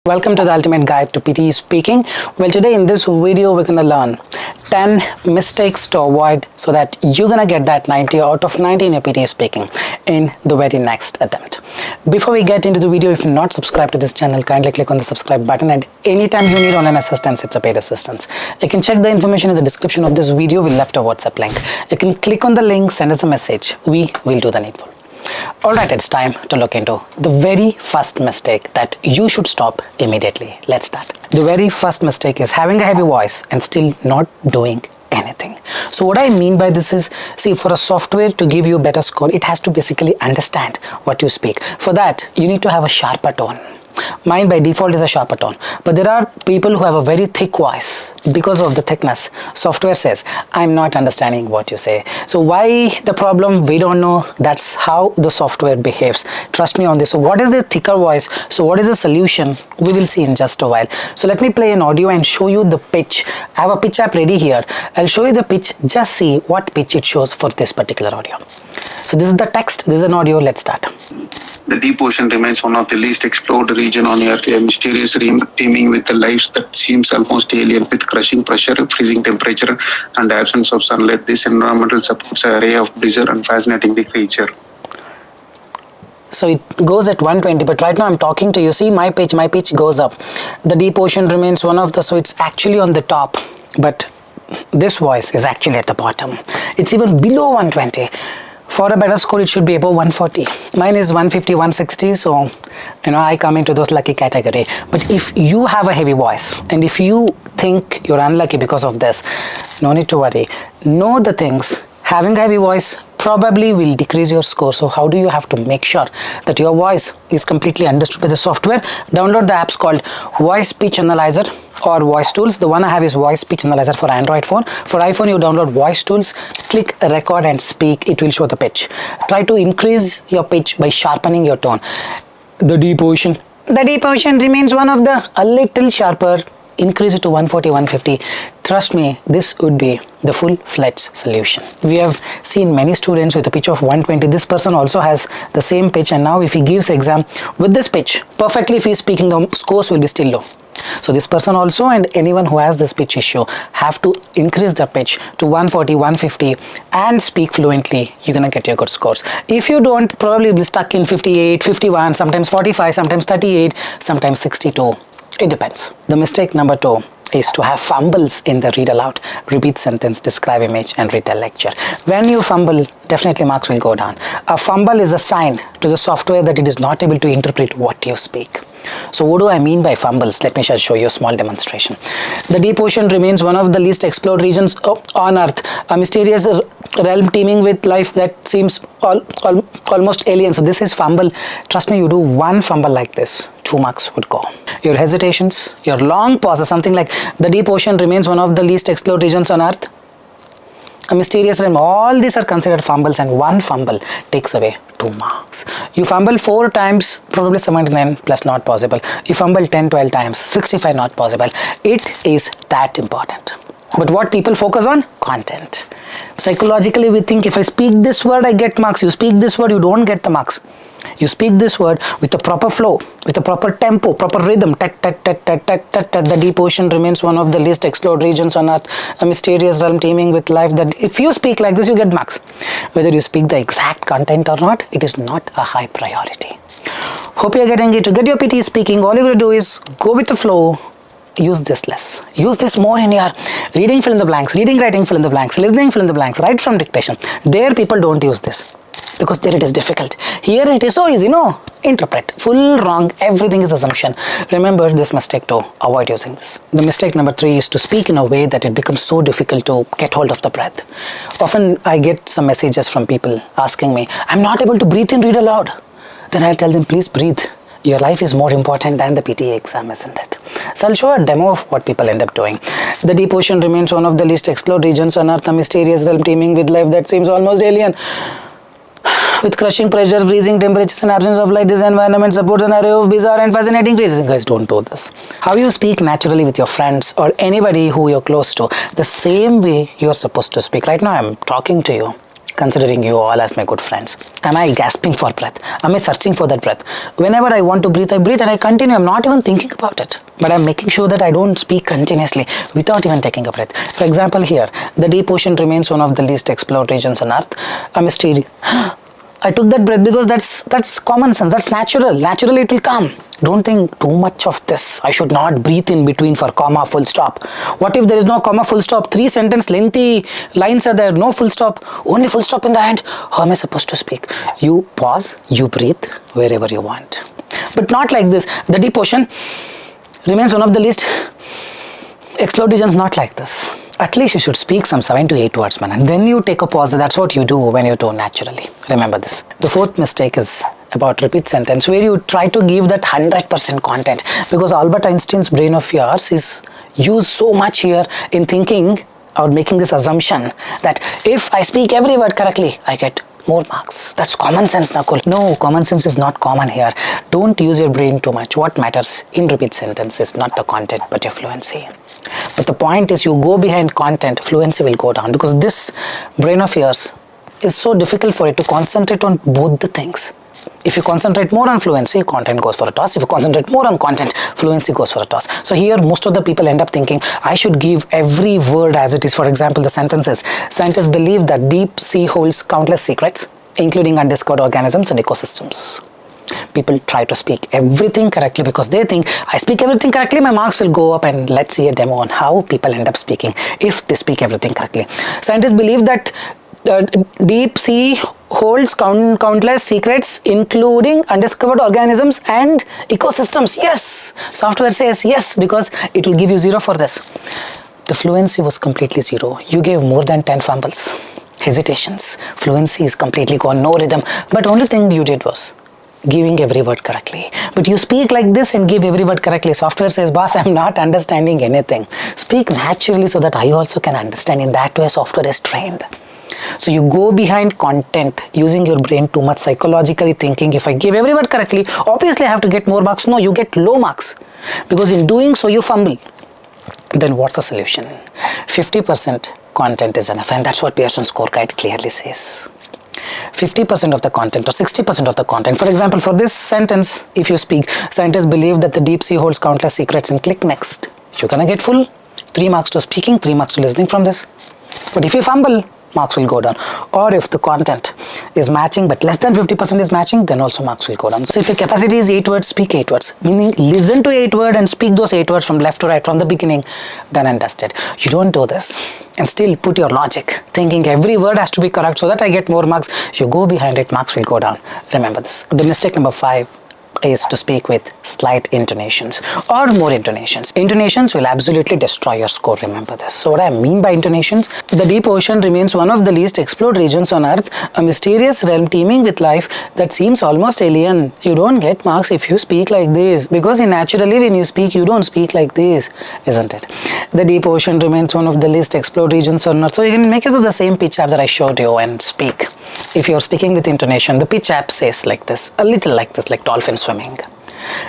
Welcome to the ultimate guide to PTE speaking. Well, today in this video we're gonna learn 10 mistakes to avoid so that you're gonna get that 90 out of 90 in your PTE speaking in the very next attempt. Before we get into the video, if you're not subscribed to this channel, kindly click on the subscribe button, and anytime you need online assistance, it's a paid assistance. You can check the information in the description of this video. We left a WhatsApp link. You can click on the link, send us a message. We will do the needful. Alright, it's time to look into the very first mistake that you should stop immediately. Let's start. The very first mistake is having a heavy voice and still not doing anything. So what I mean by this is, see, for a software to give you a better score, it has to basically understand what you speak. For that, you need to have a sharper tone. Mine by default is a sharper tone, but there are people who have a very thick voice. Because of the thickness, software says, I'm not understanding what you say. So why the problem? We don't know. That's how the software behaves. Trust me on this. So what is the thicker voice? So what is the solution? We will see in just a while. So let me play an audio and show you the pitch. I have a pitch app ready here. I'll show you the pitch. Just see what pitch it shows for this particular audio. So this is the text, this is an audio. Let's start. The deep ocean remains one of the least explored region on Earth, a mysterious realm teeming with the life that seems almost alien, with crushing pressure, freezing temperature, and the absence of sunlight. This environment supports an array of bizarre and fascinating creature. So it goes at 120, but right now I'm talking to you. See my pitch goes up. The deep ocean remains one of the, so it's actually on the top, but this voice is actually at the bottom. It's even below 120. For a better score, it should be above 140. Mine is 150, 160, so I come into those lucky category. But if you have a heavy voice and if you think you're unlucky because of this, no need to worry. Know the things. Having a heavy voice probably will decrease your score. So how do you have to make sure that your voice is completely understood by the software? Download the apps called Voice Speech Analyzer or Voice Tools. The one I have is Voice Speech Analyzer for Android phone. For iPhone, you download Voice Tools, click record and speak. It will show the pitch. Try to increase your pitch by sharpening your tone. The deep ocean remains one of the a little sharper. Increase it to 140, 150. Trust me, this would be the full-fledged solution. We have seen many students with a pitch of 120. This person also has the same pitch, and now if he gives exam with this pitch, perfectly if he's speaking, the scores will be still low. So this person also, and anyone who has this pitch issue, have to increase their pitch to 140, 150 and speak fluently. You're gonna get your good scores. If you don't, probably be stuck in 58, 51, sometimes 45, sometimes 38, sometimes 62. It depends. The mistake number 2 is to have fumbles in the read aloud, repeat sentence, describe image and retell lecture. When you fumble, definitely marks will go down. A fumble is a sign to the software that it is not able to interpret what you speak. So what do I mean by fumbles? Let me just show you a small demonstration. The deep ocean remains one of the least explored regions on Earth, a mysterious realm teeming with life that seems almost alien. So this is fumble. Trust me, you do one fumble like this, 2 marks would go. Your hesitations, your long pauses, something like the deep ocean remains one of the least explored regions on Earth, a mysterious realm, all these are considered fumbles, and one fumble takes away 2 marks. You fumble 4 times, probably 79 plus not possible. You fumble 10, 12 times, 65 not possible. It is that important. But what people focus on? Content. Psychologically, we think if I speak this word, I get marks. You speak this word, you don't get the marks. You speak this word with a proper flow, with a proper tempo, proper rhythm. Tat, tat, tat, tat, tat, tat, tat. The deep ocean remains one of the least explored regions on Earth, a mysterious realm teeming with life that if you speak like this, you get marks. Whether you speak the exact content or not, it is not a high priority. Hope you are getting it. To get your PTE speaking, all you got to do is go with the flow. Use this less. Use this more in your reading, fill in the blanks, reading, writing, fill in the blanks, listening, fill in the blanks, right from dictation. There people don't use this because there it is difficult. Here it is so easy, no? Interpret. Full wrong, everything is assumption. Remember this mistake to avoid using this. The mistake number 3 is to speak in a way that it becomes so difficult to get hold of the breath. Often I get some messages from people asking me, I'm not able to breathe and read aloud. Then I'll tell them, please breathe. Your life is more important than the PTE exam, isn't it? So I'll show a demo of what people end up doing. The deep ocean remains one of the least explored regions on Earth, a mysterious realm teeming with life that seems almost alien. With crushing pressure, freezing temperatures and absence of light, this environment supports an array of bizarre and fascinating creatures. Guys, don't do this. How you speak naturally with your friends or anybody who you're close to, the same way you're supposed to speak. Right now I'm talking to you. considering you all as my good friends? Am I gasping for breath? Am I searching for that breath? Whenever I want to breathe, I breathe and I continue. I'm not even thinking about it. But I'm making sure that I don't speak continuously without even taking a breath. For example, here, the deep ocean remains one of the least explored regions on Earth. A mystery. I took that breath because that's common sense. That's natural. Naturally, it will come. Don't think too much of this. I should not breathe in between for comma, full stop. What if there is no comma, full stop? 3 sentence lengthy lines are there. No full stop. Only full stop in the end. How am I supposed to speak? You pause. You breathe wherever you want. But not like this. The deep ocean remains one of the least explored regions. Not like this. At least you should speak some 7 to 8 words, man. And then you take a pause. That's what you do when you do naturally. Remember this. The fourth mistake is about repeat sentence, where you try to give that 100% content, because Albert Einstein's brain of yours is used so much here in thinking or making this assumption that if I speak every word correctly, I get more marks. That's common sense, Nakul. No, common sense is not common here. Don't use your brain too much. What matters in repeat sentence is not the content but your fluency. But the point is, you go behind content, fluency will go down, because this brain of yours is so difficult for it to concentrate on both the things. If you concentrate more on fluency, content goes for a toss. If you concentrate more on content, fluency goes for a toss. So here, most of the people end up thinking, I should give every word as it is. For example, the sentences. Scientists believe that deep sea holds countless secrets, including undiscovered organisms and ecosystems. People try to speak everything correctly because they think, I speak everything correctly, my marks will go up. And let's see a demo on how people end up speaking if they speak everything correctly. Scientists believe that the deep sea holds countless secrets, including undiscovered organisms and ecosystems. Yes, software says yes, because it will give you 0 for this. The fluency was completely 0. You gave more than 10 fumbles, hesitations. Fluency is completely gone, no rhythm. But only thing you did was giving every word correctly. But you speak like this and give every word correctly. Software says, boss, I'm not understanding anything. Speak naturally so that I also can understand. In that way, software is trained. So you go behind content using your brain too much, psychologically thinking, if I give every word correctly, obviously I have to get more marks. No, you get low marks, because in doing so you fumble. Then what's the solution? 50% content is enough, and that's what Pearson's score guide clearly says. 50% of the content or 60% of the content. For example, for this sentence, if you speak, scientists believe that the deep sea holds countless secrets, and click next. You're gonna get full 3 marks to speaking, 3 marks to listening from this. But if you fumble, marks will go down. Or if the content is matching but less than 50% is matching, then also marks will go down. So if your capacity is 8 words, speak 8 words, meaning listen to 8 words and speak those 8 words from left to right from the beginning. Done and dusted. You don't do this and still put your logic, thinking every word has to be correct so that I get more marks. You go behind it, marks will go down. Remember this. The mistake number 5 is to speak with slight intonations or more intonations. Intonations will absolutely destroy your score. Remember this. So what I mean by intonations, the deep ocean remains one of the least explored regions on Earth, a mysterious realm teeming with life that seems almost alien. You don't get marks if you speak like this, because naturally when you speak, you don't speak like this, isn't it? The deep ocean remains one of the least explored regions on Earth. So you can make use of the same pitch app that I showed you and speak. If you're speaking with intonation, the pitch app says like this, a little like this, like dolphin swimming.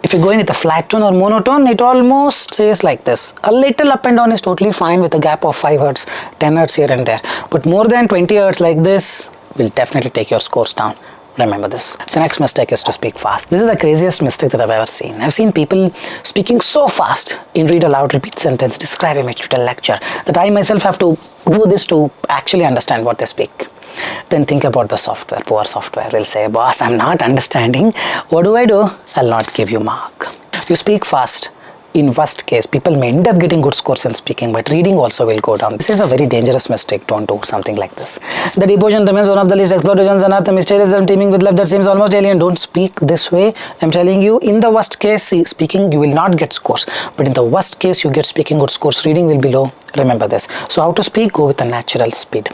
If you're going with a flat tone or monotone, it almost says like this. A little up and down is totally fine with a gap of 5 hertz, 10 hertz here and there. But more than 20 hertz like this will definitely take your scores down. Remember this. The next mistake is to speak fast. This is the craziest mistake that I've ever seen. I've seen people speaking so fast in read aloud, repeat sentence, describe image, to tell lecture, that I myself have to do this to actually understand what they speak. Then think about the software. Poor software will say, boss, I'm not understanding. What do? I'll not give you mark. You speak fast. In worst case, people may end up getting good scores in speaking, but reading also will go down. This is a very dangerous mistake. Don't do something like this. The deep ocean remains one of the least explored regions on Earth, the mysterious realm teeming with life that seems almost alien. Don't speak this way. I'm telling you, in the worst case, speaking, you will not get scores. But in the worst case, you get speaking good scores. Reading will be low. Remember this. So how to speak? Go with a natural speed.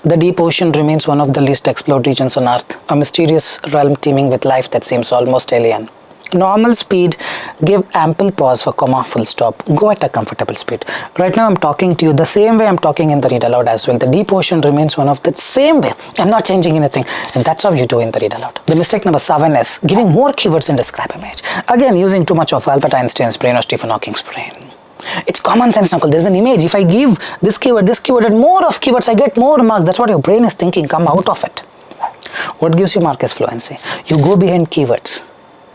The deep ocean remains one of the least explored regions on Earth, a mysterious realm teeming with life that seems almost alien. Normal speed, give ample pause for comma, full stop. Go at a comfortable speed. Right now I'm talking to you the same way I'm talking in the read aloud as well. The deep ocean remains one of the same way. I'm not changing anything, and that's how you do in the read aloud. The mistake number 7 is giving more keywords in describe image. Again, using too much of Albert Einstein's brain or Stephen Hawking's brain. It's common sense, Nakul. There's an image. If I give this keyword, and more of keywords, I get more marks. That's what your brain is thinking. Come out of it. What gives you mark is fluency. You go behind keywords.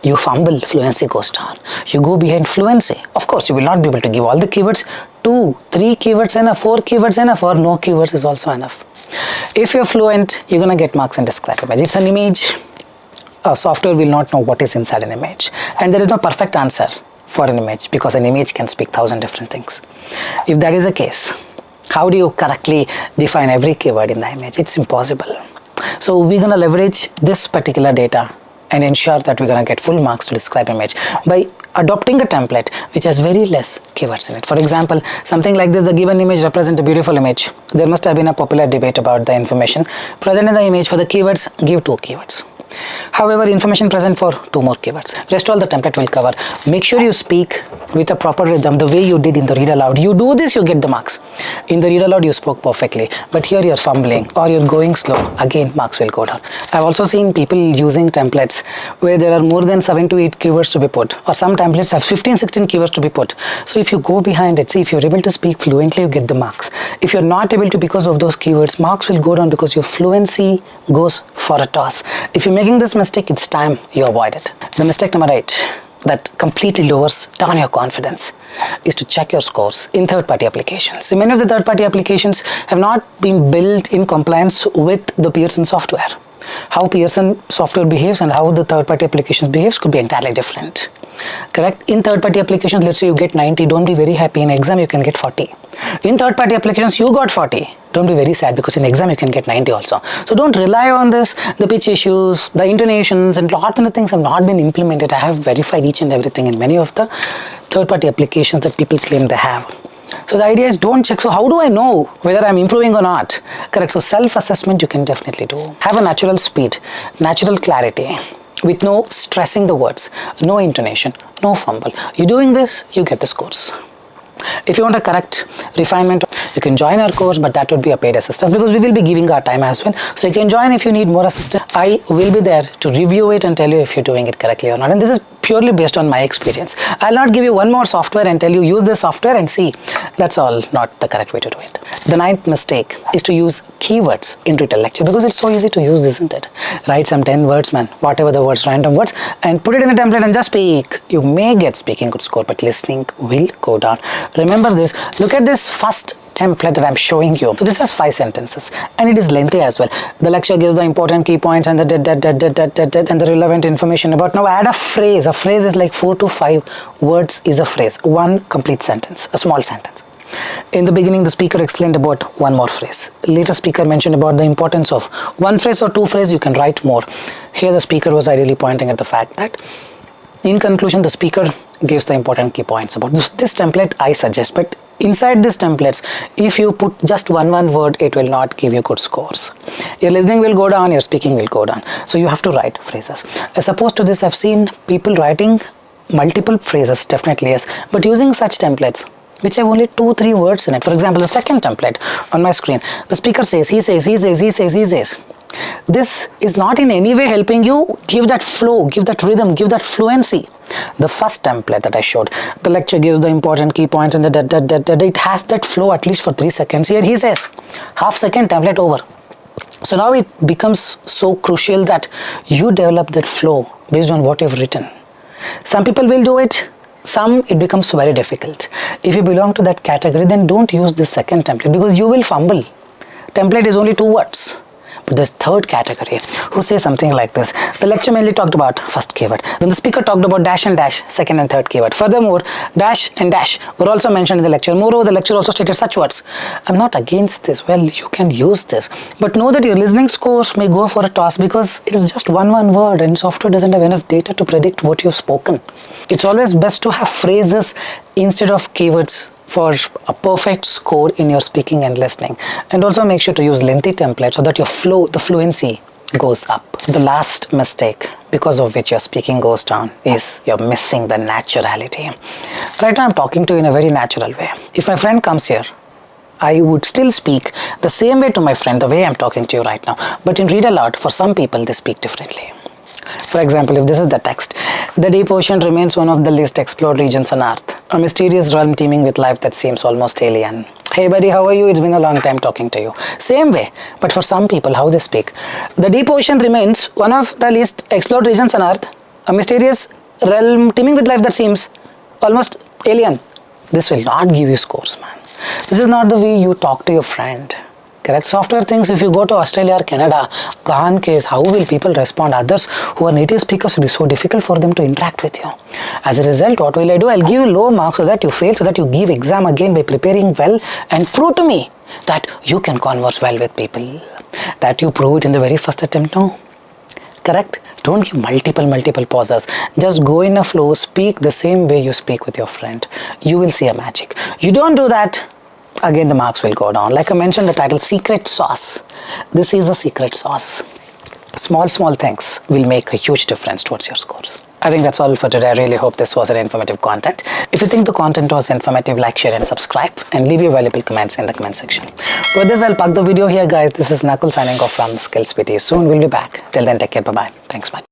You fumble, fluency goes down. You go behind fluency. Of course, you will not be able to give all the keywords. 2, 3 keywords enough, 4 keywords enough, or no keywords is also enough. If you're fluent, you're going to get marks in describe image. It's an image. Software will not know what is inside an image. And there is no perfect answer for an image because an image can speak 1,000 different things. If that is the case, how do you correctly define every keyword in the image? It's impossible. So we're going to leverage this particular data and ensure that we're going to get full marks to describe image by adopting a template which has very less keywords in it. For example, something like this, the given image represents a beautiful image. There must have been a popular debate about the information present in the image. For the keywords, give 2 keywords. However, information present for 2 more keywords. Rest all the template will cover. Make sure you speak with a proper rhythm, the way you did in the read aloud. You do this, you get the marks. In the read aloud, you spoke perfectly, but here you're fumbling or you're going slow. Again, marks will go down. I've also seen people using templates where there are more than 7 to 8 keywords to be put, or some templates have 15-16 keywords to be put. So if you go behind it, see, if you're able to speak fluently, you get the marks. If you're not able to because of those keywords, marks will go down because your fluency goes for a toss. If you're making this mistake, it's time you avoid it. The mistake number 8 that completely lowers down your confidence is to check your scores in third-party applications. So many of the third-party applications have not been built in compliance with the Pearson software. How Pearson software behaves and how the third-party applications behaves could be entirely different. Correct? In third-party applications, let's say you get 90, don't be very happy. In exam, you can get 40. In third-party applications, you got 40. Don't be very sad because in exam, you can get 90 also. So don't rely on this. The pitch issues, the intonations, and a lot of things have not been implemented. I have verified each and everything in many of the third-party applications that people claim they have. So the idea is don't check. So how do I know whether I'm improving or not? Correct. So self-assessment you can definitely do. Have a natural speed, natural clarity, with no stressing the words, no intonation, no fumble. You're doing this, you get the scores. If you want a correct refinement, you can join our course, but that would be a paid assistance because we will be giving our time as well. So you can join if you need more assistance. I will be there to review it and tell you if you're doing it correctly or not. And this is purely based on my experience. I'll not give you one more software and tell you use this software and see. That's all not the correct way to do it. The 9th mistake is to use keywords in Retell lecture because it's so easy to use, isn't it? Write some 10 words, man, whatever the words, random words, and put it in a template and just speak. You may get speaking good score, but listening will go down. Remember this. Look at this first template that I'm showing you. So this has 5 sentences and it is lengthy as well. The lecture gives the important key points and the and the relevant information about. Now add a phrase. A phrase is like 4 to 5 words is a phrase. One complete sentence, a small sentence. In the beginning, the speaker explained about one more phrase. Later, speaker mentioned about the importance of one phrase or 2 phrases. You can write more. Here, the speaker was ideally pointing at the fact that in conclusion, the speaker gives the important key points about this template I suggest, but inside these templates, if you put just one word, it will not give you good scores. Your listening will go down, your speaking will go down. So you have to write phrases. As opposed to this, I've seen people writing multiple phrases, definitely yes, but using such templates which have only 2-3 words in it. For example, the second template on my screen, the speaker says, he says, he says, he says, he says. This is not in any way helping you give that flow, give that rhythm, give that fluency. The first template that I showed, the lecture gives the important key points and it has that flow at least for 3 seconds. Here he says, half second template over. So now it becomes so crucial that you develop that flow based on what you've written. Some people will do it. Some it becomes very difficult. If you belong to that category, then don't use this second template because you will fumble. Template is only 2 words. But this third category who says something like this, the lecture mainly talked about first keyword. Then the speaker talked about dash and dash, second and third keyword. Furthermore, dash and dash were also mentioned in the lecture. Moreover, the lecture also stated such words. I'm not against this. Well, you can use this. But know that your listening scores may go for a toss because it is just one word and software doesn't have enough data to predict what you've spoken. It's always best to have phrases instead of keywords for a perfect score in your speaking and listening. And also make sure to use lengthy templates so that your flow, the fluency goes up. The last mistake because of which your speaking goes down is you're missing the naturality. Right now I'm talking to you in a very natural way. If my friend comes here, I would still speak the same way to my friend, the way I'm talking to you right now. But in read aloud, for some people, they speak differently. For example, if this is the text, the deep ocean remains one of the least explored regions on Earth, a mysterious realm teeming with life that seems almost alien. Hey buddy, how are you? It's been a long time talking to you. Same way, but for some people, how they speak. The deep ocean remains one of the least explored regions on Earth, a mysterious realm teeming with life that seems almost alien. This will not give you scores, man. This is not the way you talk to your friend. Correct? Software thinks if you go to Australia or Canada, Gahan case, how will people respond? Others who are native speakers, it will be so difficult for them to interact with you. As a result, what will I do? I'll give you low marks so that you fail, so that you give exam again by preparing well and prove to me that you can converse well with people. That you prove it in the very first attempt, no? Correct? Don't give multiple pauses. Just go in a flow, speak the same way you speak with your friend. You will see a magic. You don't do that, again the marks will go down. Like I mentioned the title, secret sauce. This is a secret sauce. Small things will make a huge difference towards your scores. I think that's all for today. I really hope this was an informative content. If you think the content was informative, like, share and subscribe, and leave your valuable comments in the comment section. With this, I'll park the video here, guys. This is Nakul signing off from Skills PTE. Soon we'll be back. Till then, take care. Bye-bye. Thanks much.